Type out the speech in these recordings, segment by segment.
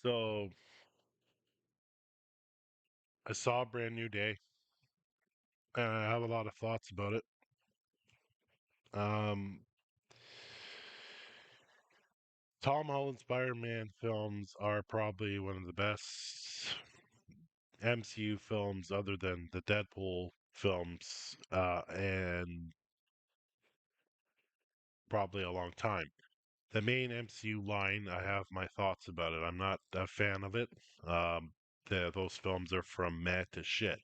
So I saw a brand new day, and I have a lot of thoughts about it. Um, Tom Holland Spider-Man films are probably one of the best MCU films, other than the Deadpool films, and probably a long time. The main MCU line, I have my thoughts about it. I'm not a fan of it. Um, those films are from meh to shit.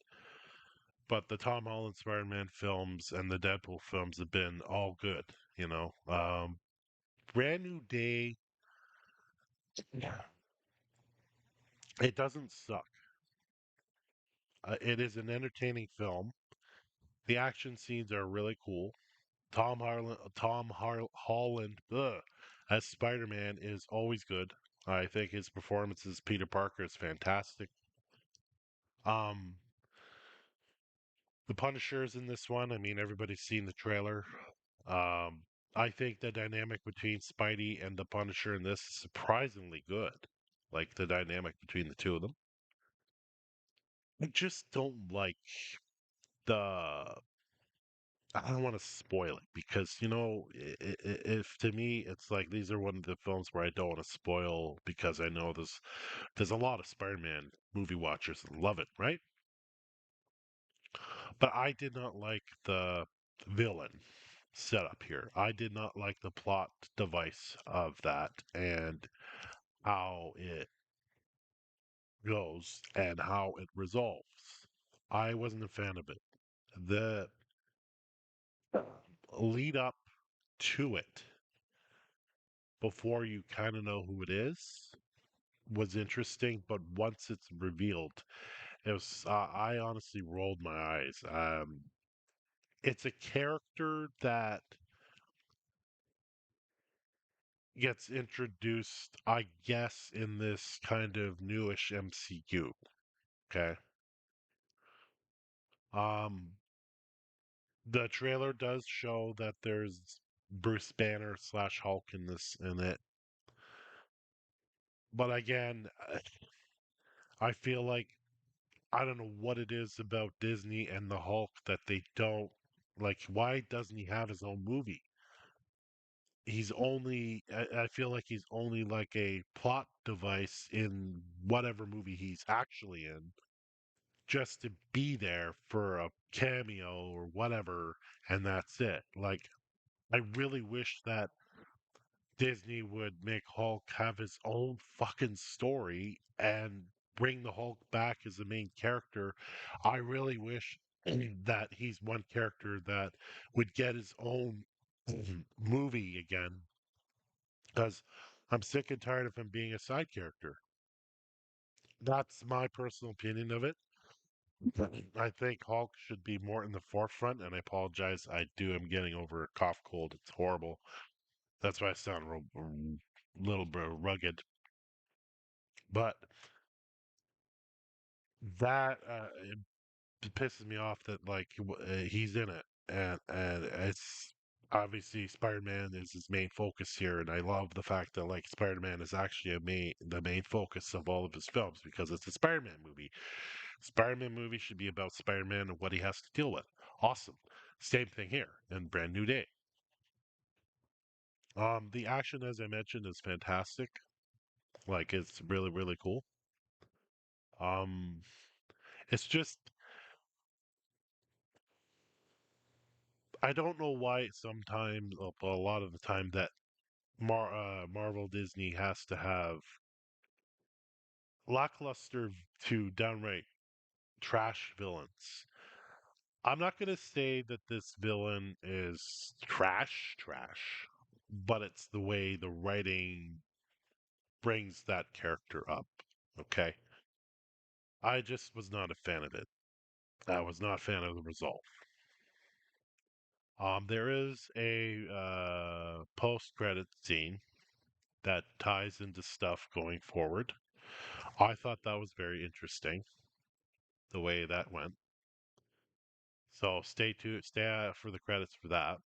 But the Tom Holland Spider-Man films and the Deadpool films have been all good. You know, Brand New Day, yeah, it doesn't suck. It is an entertaining film. The action scenes are really cool. Holland, as Spider-Man is always good. I think his performance as Peter Parker is fantastic. Um, the Punisher's in this one. I mean, everybody's seen the trailer. Um, I think the dynamic between Spidey and the Punisher in this is surprisingly good. Like the dynamic between the two of them. I just don't like the. I don't want to spoil it because if to me it's like these are one of the films where I don't want to spoil because I know there's a lot of Spider-Man movie watchers that love it, right? But I did not like the villain setup here. I did not like the plot device of that and how it goes and how it resolves. I wasn't a fan of it. The lead up to it before you kind of know who it is was interesting, but once it's revealed, it was I honestly rolled my eyes. It's a character that gets introduced, I guess, in this kind of newish MCU. Okay. Um, the trailer does show that there's Bruce Banner slash Hulk in it, but again, I feel like I don't know what it is about Disney and the Hulk that they don't like. Why doesn't he have his own movie? I feel like he's only like a plot device in whatever movie he's actually in, just to be there for a cameo or whatever, and that's it. Like, I really wish that Disney would make Hulk have his own fucking story and bring the Hulk back as the main character. I really wish that he's one character that would get his own movie again because I'm sick and tired of him being a side character. That's my personal opinion of it. I think Hulk should be more in the forefront, and I apologize. I do. I'm getting over a cough cold. It's horrible. That's why I sound little bit rugged. But that it pisses me off that like he's in it, and it's obviously Spider-Man is his main focus here, and I love the fact that like Spider-Man is actually the main focus of all of his films because it's a Spider-Man movie. Spider-Man movie should be about Spider-Man and what he has to deal with. Awesome. Same thing here in Brand New Day. The action, as I mentioned, is fantastic. Like it's really cool. Um, it's just I don't know why sometimes a lot of the time that Marvel Disney has to have lackluster to downright trash villains. I'm not going to say that this villain is trash, but it's the way the writing brings that character up. Okay. I just was not a fan of it. I was not a fan of the result. There is a post-credit scene that ties into stuff going forward. I thought that was very interesting the way that went. So stay out for the credits for that.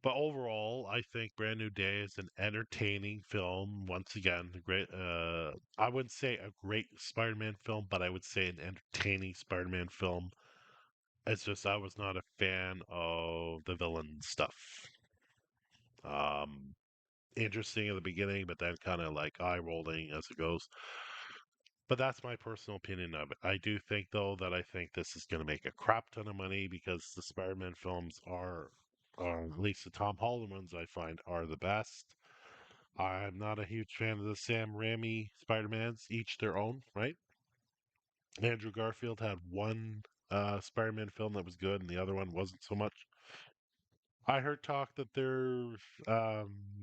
But overall, I think Brand New Day is an entertaining film. Once again, a great. I wouldn't say a great Spider-Man film, but I would say an entertaining Spider-Man film. It's just I was not a fan of the villain stuff. Um, Interesting at the beginning, but then kind of like eye rolling as it goes. But that's my personal opinion of it. I do think, though, that I think this is going to make a crap ton of money because the Spider-Man films are, at least the Tom Holland ones, I find are the best. I'm not a huge fan of the Sam Raimi Spider-Mans, each their own, right? Andrew Garfield had one Spider-Man film that was good, and the other one wasn't so much. I heard talk that they're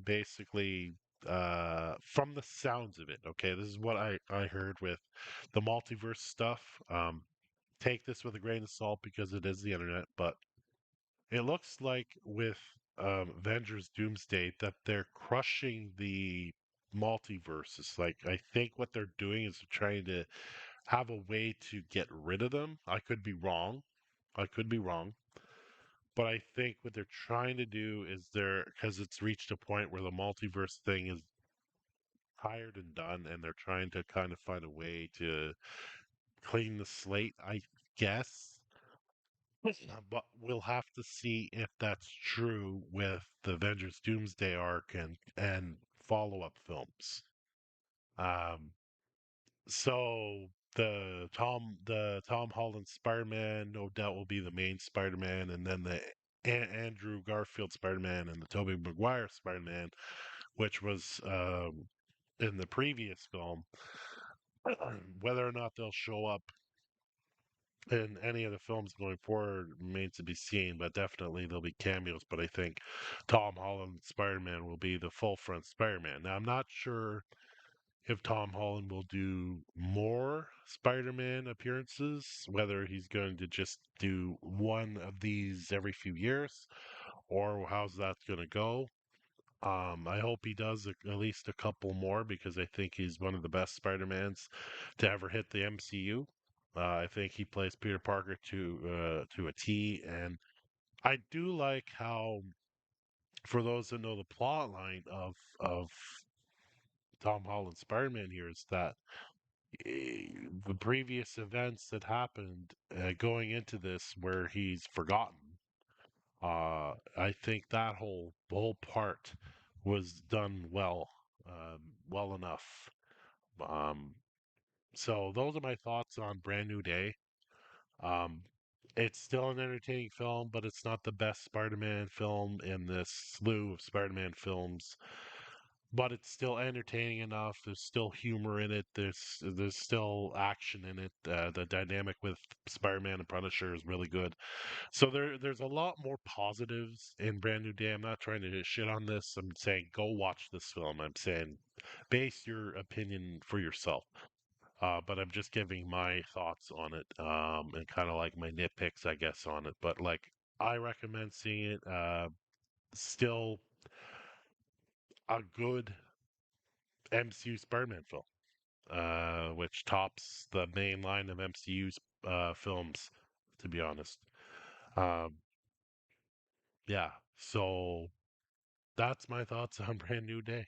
basically from the sounds of it. Okay, this is what I heard with the multiverse stuff. Take this with a grain of salt because it is the internet, but it looks like with Avengers Doomsday that they're crushing the multiverses. Like I think what they're doing is they're trying to have a way to get rid of them. I could be wrong. I could be wrong. But I think what they're trying to do is because it's reached a point where the multiverse thing is tired and done, and they're trying to kind of find a way to clean the slate, I guess. But we'll have to see if that's true with the Avengers Doomsday arc and follow-up films. Um, so the Tom Holland Spider-Man no doubt will be the main Spider-Man, and then the Andrew Garfield Spider-Man and the Tobey Maguire Spider-Man, which was in the previous film. Whether or not they'll show up in any of the films going forward remains to be seen, but definitely there'll be cameos. But I think Tom Holland Spider Man will be the full front Spider Man. Now, I'm not sure if Tom Holland will do more Spider Man appearances, whether he's going to just do one of these every few years, or how's that going to go. I hope he does at least a couple more because I think he's one of the best Spider-Mans to ever hit the MCU. I think he plays Peter Parker to a T, and I do like how, for those that know the plot line of Tom Holland's Spider-Man here, is that the previous events that happened going into this, where he's forgotten. I think that whole part was done well, well enough. Um, so those are my thoughts on Brand New Day. Um, it's still an entertaining film, but it's not the best Spider-Man film in this slew of Spider-Man films. But it's still entertaining enough. There's still humor in it. There's still action in it. The dynamic with Spider-Man and Punisher is really good. So there's a lot more positives in Brand New Day. I'm not trying to shit on this. I'm saying go watch this film. I'm saying base your opinion for yourself. But I'm just giving my thoughts on it, and kind of like my nitpicks, I guess, on it. But like I recommend seeing it. Still a good MCU Spider-Man film, which tops the main line of MCU's films, to be honest. Um, yeah. So that's my thoughts on Brand New Day.